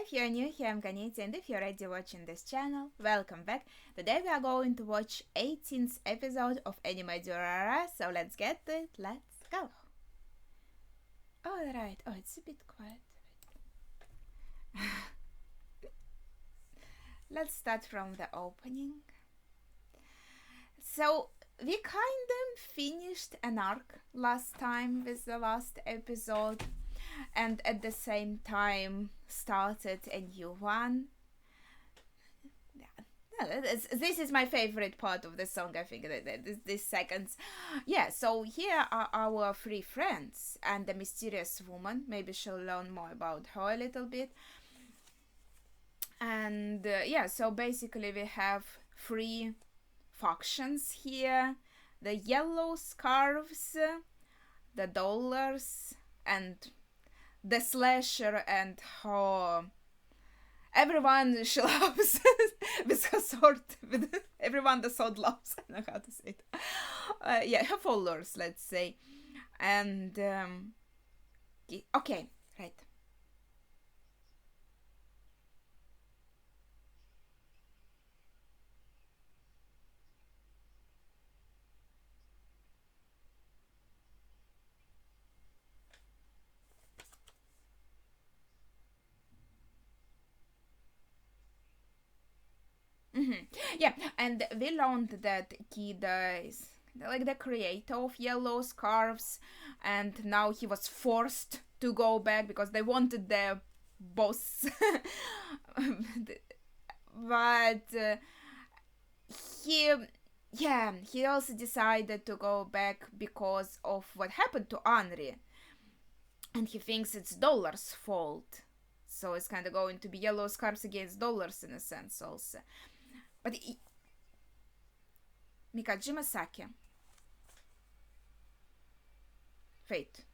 if you're new here, I'm Ganita, and if you're already watching this channel, welcome back. Today we are going to watch 18th episode of anime Durarara, so let's get to it, let's go. Alright, oh, it's a bit quiet. Let's start from the opening. So, we kind of finished an arc last time with the last episode, and at the same time started a new one. This is my favorite part of the song, I think, this seconds. Yeah, so here are our three friends and the mysterious woman. Maybe she'll learn more about her a little bit. And yeah, so basically we have three factions here: the yellow scarves, the dollars, and the slasher and her. Everyone she loves with her sword. With everyone the sword loves. I don't know how to say it. Yeah, her followers, let's say. And okay, right. Yeah, and we learned that Kida is like the creator of yellow scarves, and now he was forced to go back because they wanted their boss. But he, yeah, he also decided to go back because of what happened to Henri, and he thinks it's Dollar's fault. So it's kind of going to be yellow scarves against dollars in a sense also. But Mikajima Saki. Fate.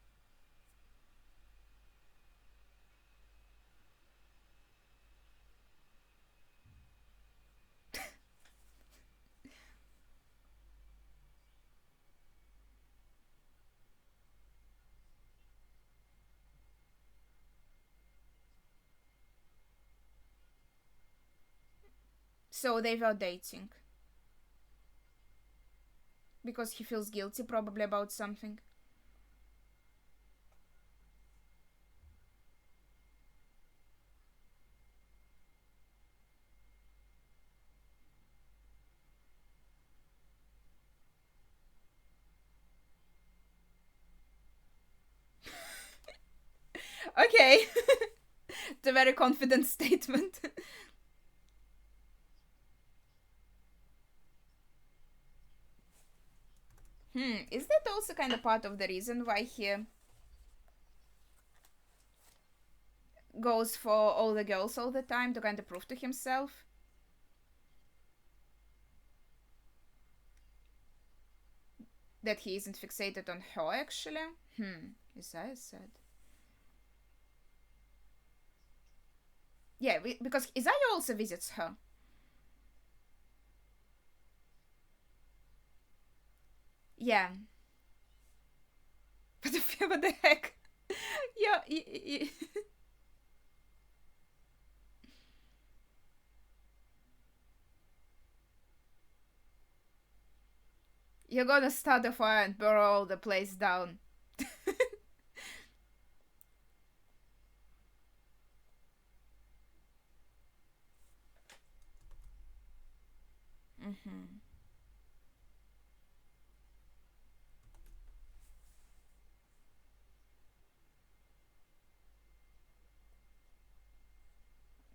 So they were dating. Because he feels guilty probably about something. Okay. It's a very confident statement. Is that also kind of part of the reason why he goes for all the girls all the time to kind of prove to himself? That he isn't fixated on her, actually? Isaiah said. Yeah, because Isaiah also visits her. Yeah. What the heck? Yeah. You're gonna start a fire and burn all the place down.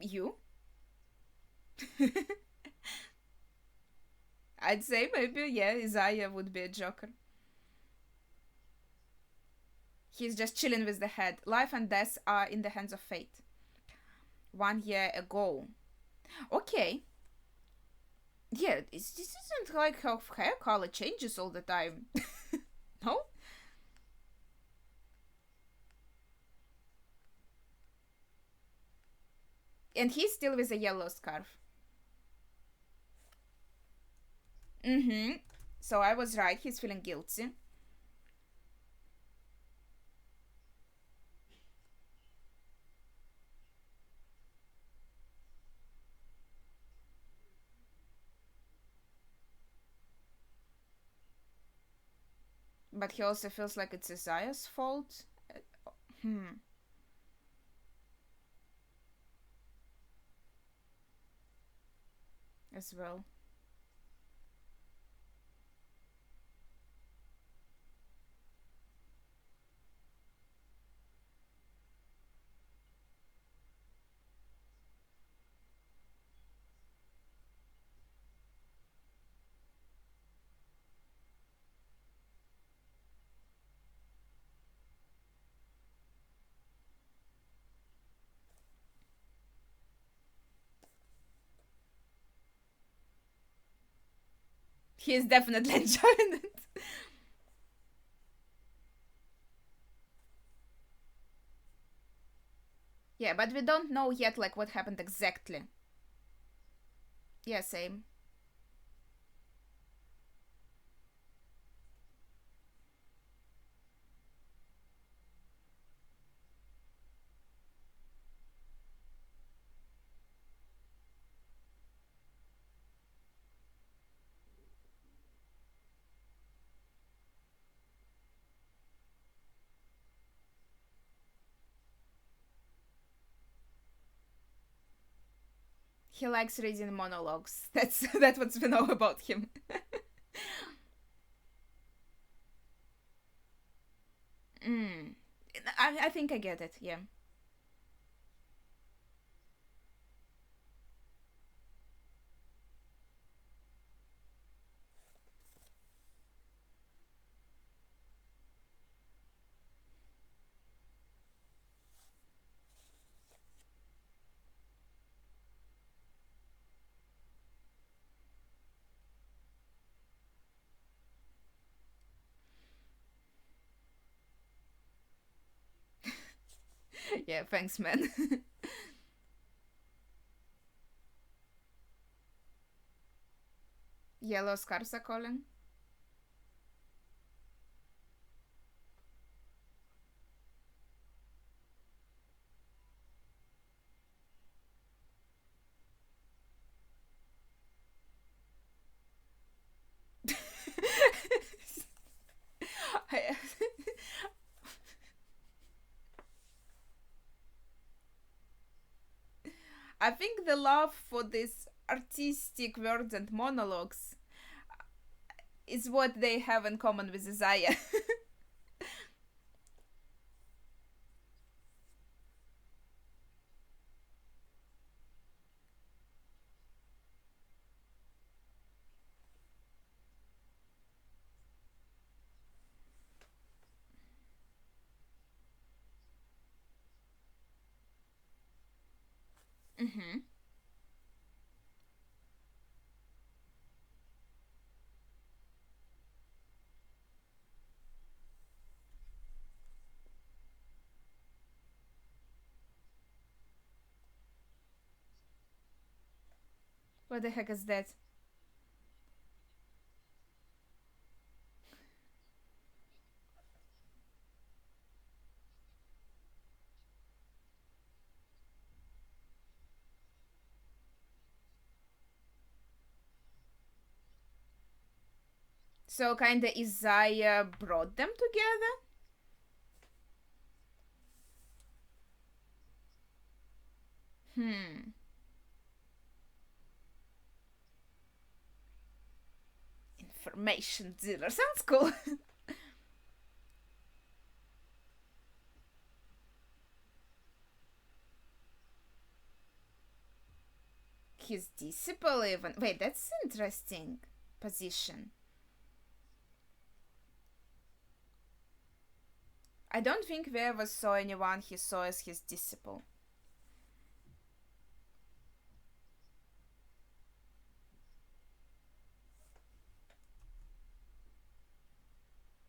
You? I'd say maybe, yeah, Isaiah would be a joker. He's just chilling with the head. Life and death are in the hands of fate. 1 year ago. Okay. Yeah, this isn't like her hair color changes all the time. No? And he's still with a yellow scarf. So I was right, he's feeling guilty. But he also feels like it's Isaiah's fault. Hmm. As well. He is definitely enjoying it. Yeah, but we don't know yet like what happened exactly. Yeah, same. He likes reading monologues. That's what we know about him. Mm. I think I get it. Yeah. Yeah. Thanks, man. Yellow scarves are calling. I, I think the love for these artistic words and monologues is what they have in common with Isaiah. Mm-hmm. What the heck is that? So kinda Isaiah brought them together? Hmm. Information dealer. Sounds cool. His disciple even. Wait, that's interesting position. I don't think we ever saw anyone he saw as his disciple.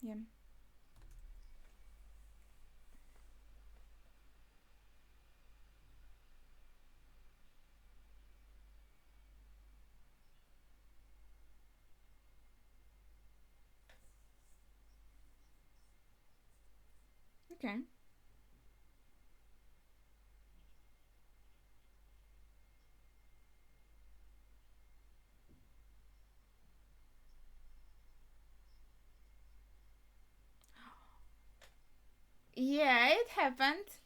Yeah. Okay. Yeah, it happened.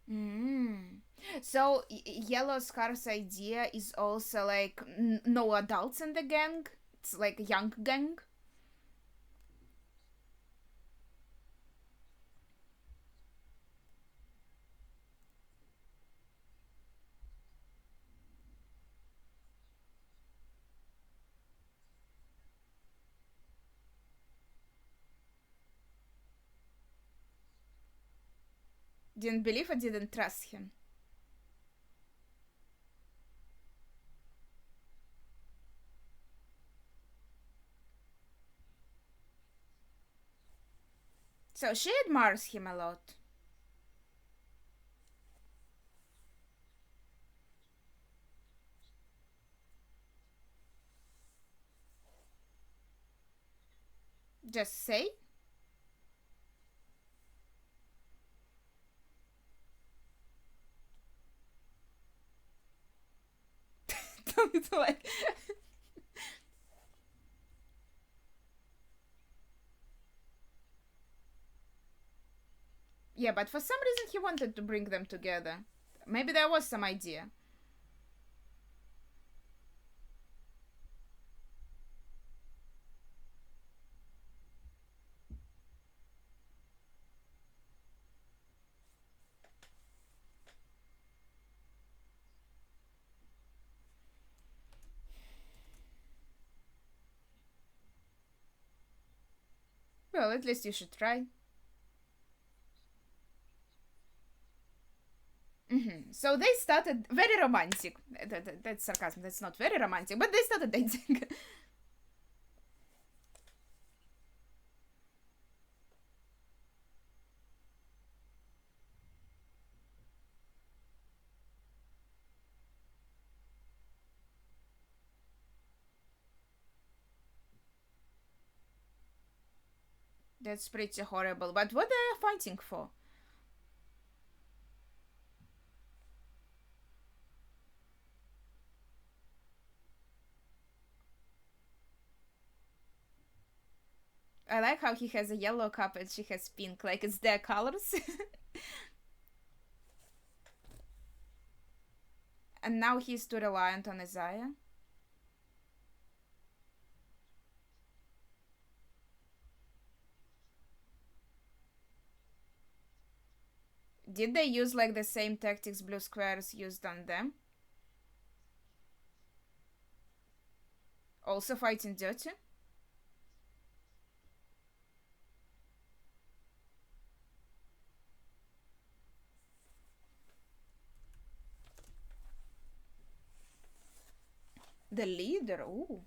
Mm. So Yellow Scarf's idea is also like no adults in the gang. It's like a young gang. Didn't believe or didn't trust him. So she admires him a lot. Just say. It's like yeah, but for some reason he wanted to bring them together. Maybe there was some idea. Well, at least you should try. So they started very romantic. That's sarcasm. That's not very romantic, but they started dating. That's pretty horrible. But what are they fighting for? I like how he has a yellow cup and she has pink, like it's their colors. And now he's too reliant on Isaiah. Did they use like the same tactics Blue Squares used on them? Also fighting dirty? The leader, ooh.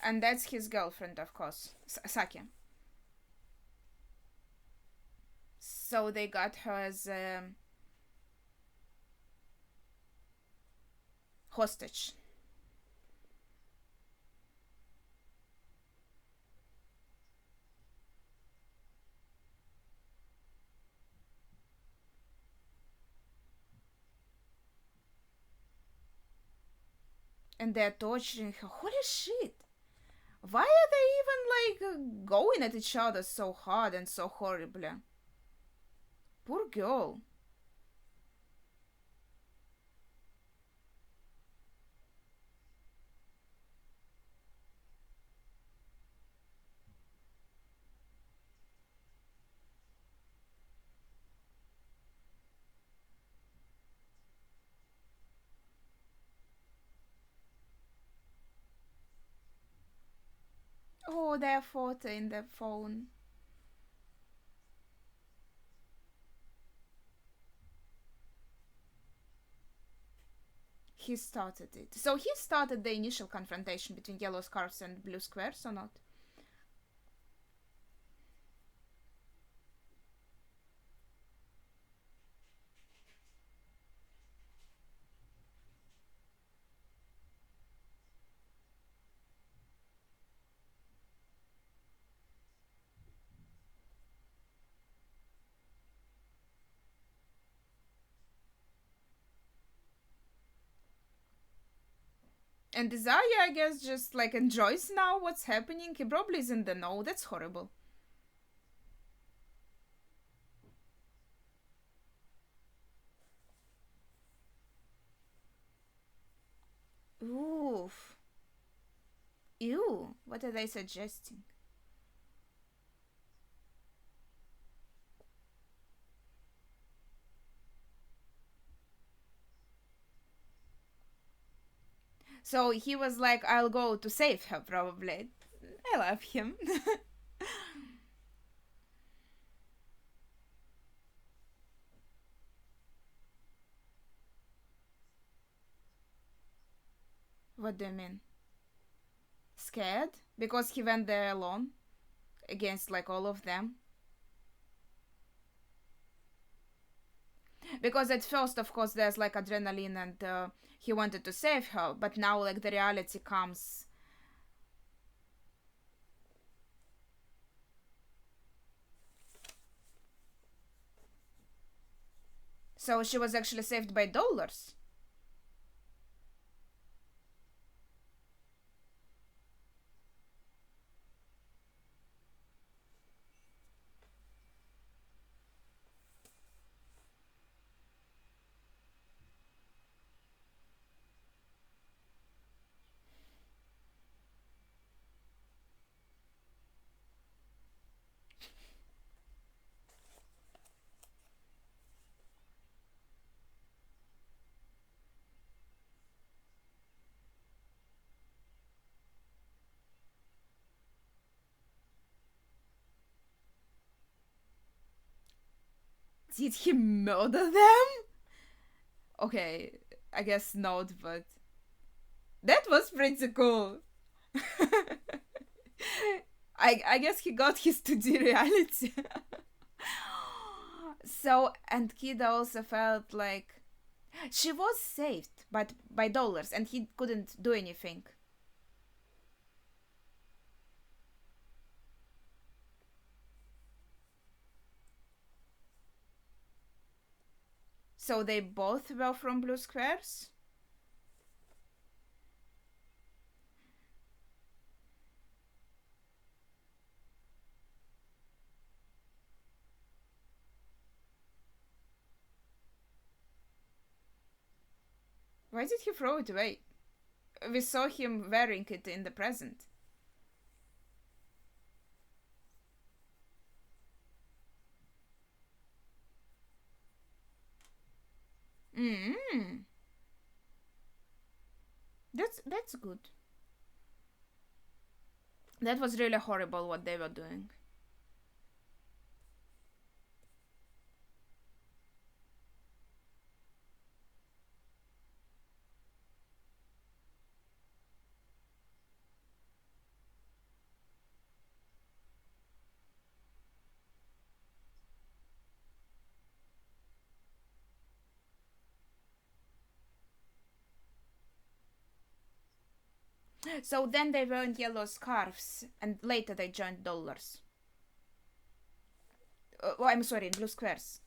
And that's his girlfriend, of course, Saki. So they got her as a hostage. And they're torturing her. Holy shit! Why are they even like going at each other so hard and so horribly? Poor girl. Oh, their photo in the phone. He started it. So he started the initial confrontation between yellow scarves and blue squares, or not? And Desire, I guess, just like enjoys now what's happening. He probably is in the know. That's horrible. Oof. Ew. What are they suggesting? So he was like, I'll go to save her, probably. I love him. What do you mean? Scared? Because he went there alone? Against like all of them? Because at first, of course, there's like adrenaline and he wanted to save her, but now like the reality comes. So she was actually saved by dollars. Did he murder them? Okay, I guess not, but that was pretty cool. I guess he got his 2D reality. So, and Kid also felt like she was saved but by dollars and he couldn't do anything. So they both were from blue squares? Why did he throw it away? We saw him wearing it in the present. Mm. That's good. That was really horrible what they were doing. So then they were in yellow scarves, and later they joined dollars. Oh, I'm sorry, in blue squares.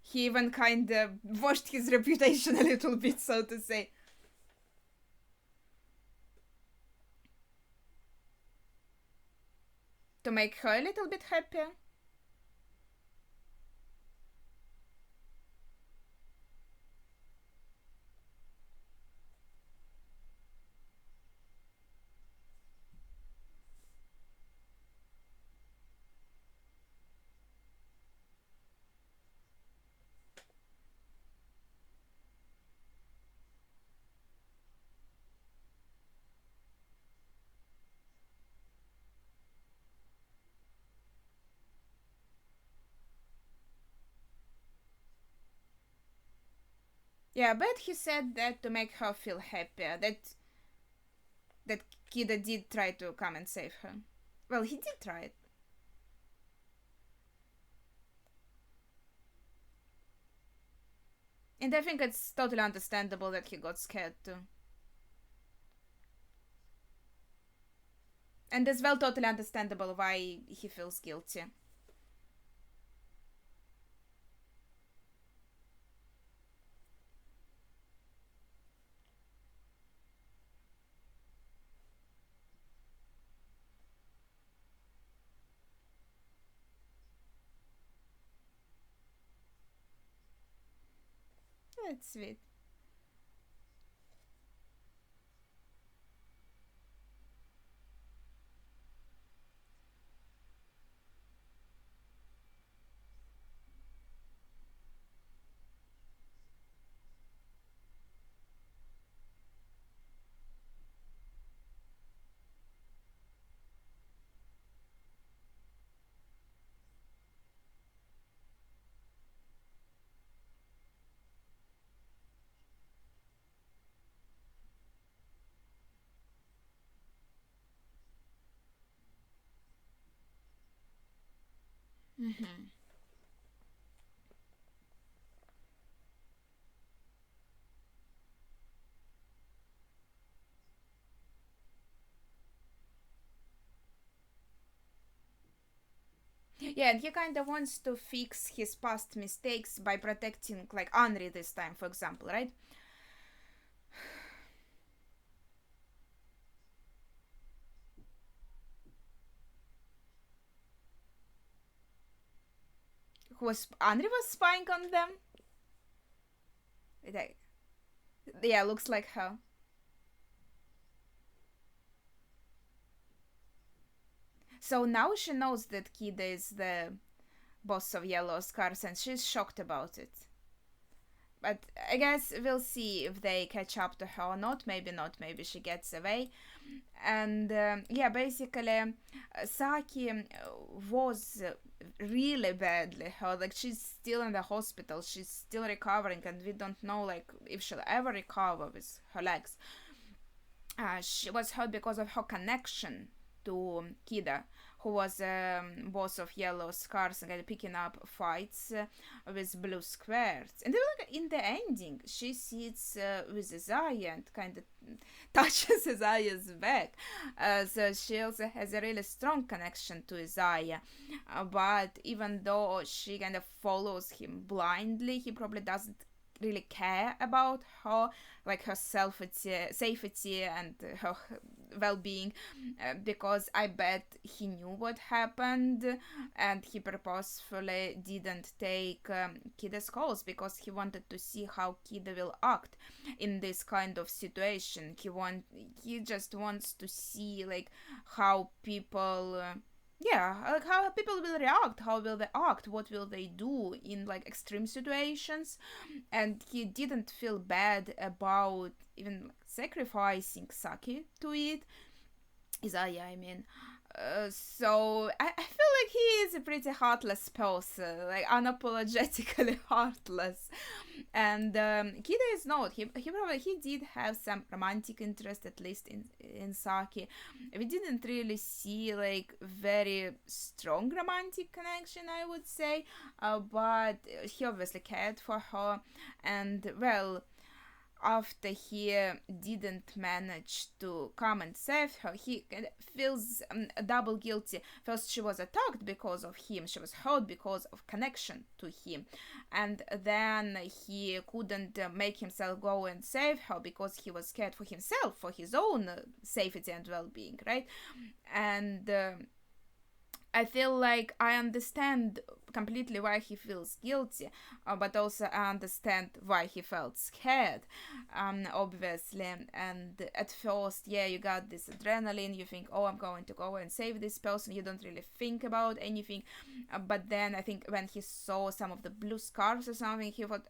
He even kinda washed his reputation a little bit, so to say. To make her a little bit happier. Yeah, but he said that to make her feel happier. That Kida did try to come and save her. Well, he did try it. And I think it's totally understandable that he got scared too. And as well, totally understandable why he feels guilty. That's sweet. Mm-hmm. Yeah, and he kind of wants to fix his past mistakes by protecting, like, Henri this time, for example, right? Who was Henri was spying on them? Like, yeah, looks like her. So now she knows that Kid is the boss of Yellow Scars and she's shocked about it. But I guess we'll see if they catch up to her or not. Maybe not. Maybe she gets away. And yeah, basically, Saki was really badly hurt. Like, she's still in the hospital. She's still recovering, and we don't know, like, if she'll ever recover with her legs. She was hurt because of her connection to Kida, who was boss of Yellow Scars and kind of picking up fights with Blue Squares. And then, like, in the ending, she sits with Isaiah and kind of touches Isaiah's back. So she also has a really strong connection to Isaiah. But even though she kind of follows him blindly, he probably doesn't really care about her, like her safety and her well-being, because I bet he knew what happened and he purposefully didn't take Kida's calls because he wanted to see how Kida will act in this kind of situation. He just wants to see, like, how people yeah, like, how people will react, how will they act, what will they do in, like, extreme situations. And he didn't feel bad about even sacrificing Saki to it. Isaiah, I mean. So I feel like he is a pretty heartless person, like unapologetically heartless. And Kida is not. He did have some romantic interest, at least in Saki. We didn't really see, like, very strong romantic connection, I would say, but he obviously cared for her, and well, after he didn't manage to come and save her, he feels double guilty. First, she was attacked because of him, she was hurt because of connection to him, and then he couldn't make himself go and save her because he was scared for himself, for his own safety and well being, right? And I feel like I understand completely why he feels guilty, but also I understand why he felt scared, obviously. And at first, yeah, you got this adrenaline, you think, oh, I'm going to go and save this person, you don't really think about anything. But then I think when he saw some of the blue scarves or something, he thought,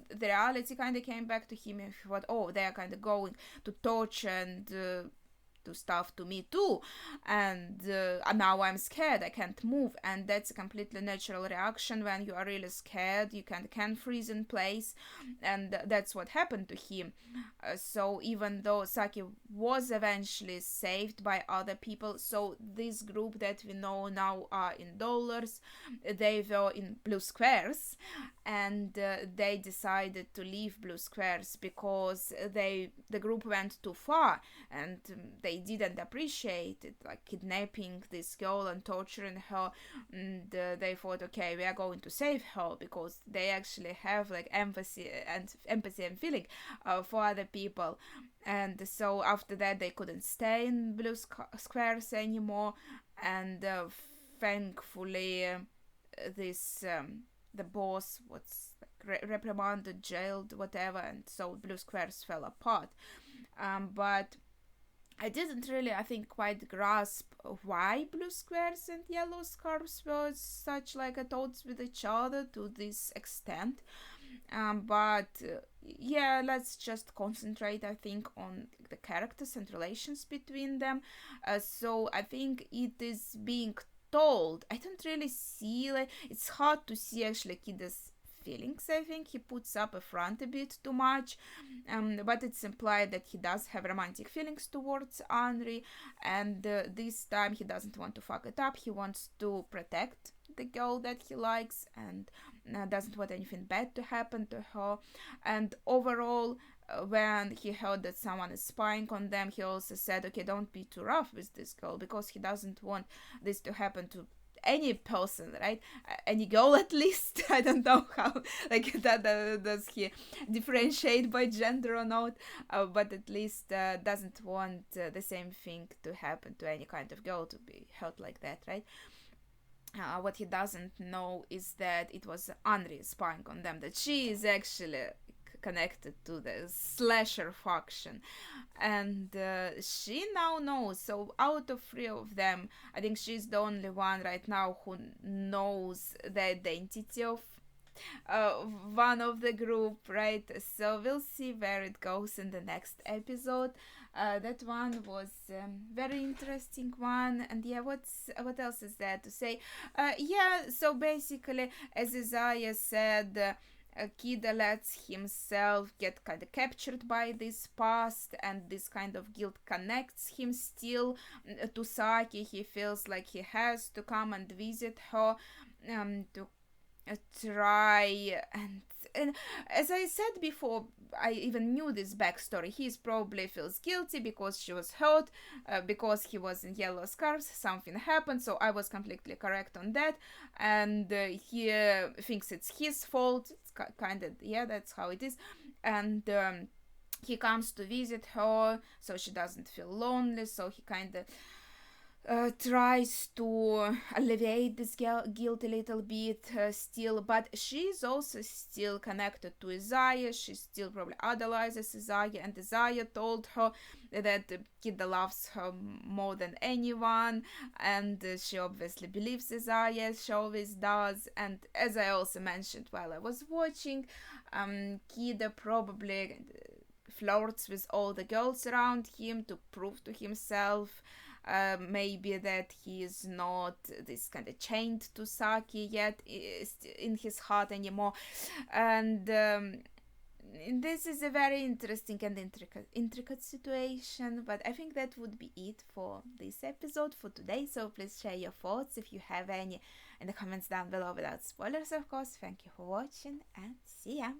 the reality kind of came back to him, and he thought, oh, they are kind of going to torture and to stuff to me too, and now I'm scared, I can't move. And that's a completely natural reaction. When you are really scared, you can freeze in place, and that's what happened to him. So even though Saki was eventually saved by other people, so this group that we know now are in dollars, they were in blue squares, and they decided to leave blue squares because the group went too far, and they didn't appreciate it, like kidnapping this girl and torturing her. And they thought, okay, we are going to save her, because they actually have like empathy and feeling for other people. And so after that, they couldn't stay in blue squares anymore, and thankfully this the boss was reprimanded, jailed, whatever, and so blue squares fell apart. But I didn't really, I think, quite grasp why blue squares and yellow scarves were such like at odds with each other to this extent. But yeah, let's just concentrate, I think, on the characters and relations between them. So I think it is being told. I don't really see, like, it's hard to see actually Kida's feelings. I think he puts up a front a bit too much, but it's implied that he does have romantic feelings towards Henri, and this time he doesn't want to fuck it up. He wants to protect the girl that he likes, and doesn't want anything bad to happen to her. And overall, when he heard that someone is spying on them, he also said, okay, don't be too rough with this girl, because he doesn't want this to happen to any person, right? Any girl, at least. I don't know how, like, that does he differentiate by gender or not, but at least doesn't want the same thing to happen to any kind of girl, to be hurt like that, right? What he doesn't know is that it was Henri spying on them, that she is actually connected to the slasher faction, and she now knows. So out of three of them, I think she's the only one right now who knows the identity of one of the group, right? So we'll see where it goes in the next episode. That one was very interesting one. And yeah, what else is there to say? Yeah, so basically, as Isaiah said, Kida lets himself get kind of captured by this past, and this kind of guilt connects him still to Saki. He feels like he has to come and visit her, to try and as I said before, I even knew this backstory. He probably feels guilty because she was hurt, because he was in yellow scarves, something happened, so I was completely correct on that. And he thinks it's his fault. It's kind of, yeah, that's how it is. And he comes to visit her so she doesn't feel lonely, so he kind of tries to alleviate this guilt a little bit still, but she's also still connected to Isaiah. She still probably idolizes Isaiah, and Isaiah told her that Kida loves her more than anyone, and she obviously believes Isaiah, she always does. And as I also mentioned while I was watching, Kida probably flirts with all the girls around him to prove to himself maybe that he is not this kind of chained to Saki yet in his heart anymore. And this is a very interesting and intricate situation, but I think that would be it for this episode for today. So please share your thoughts if you have any in the comments down below, without spoilers, of course. Thank you for watching, and see ya.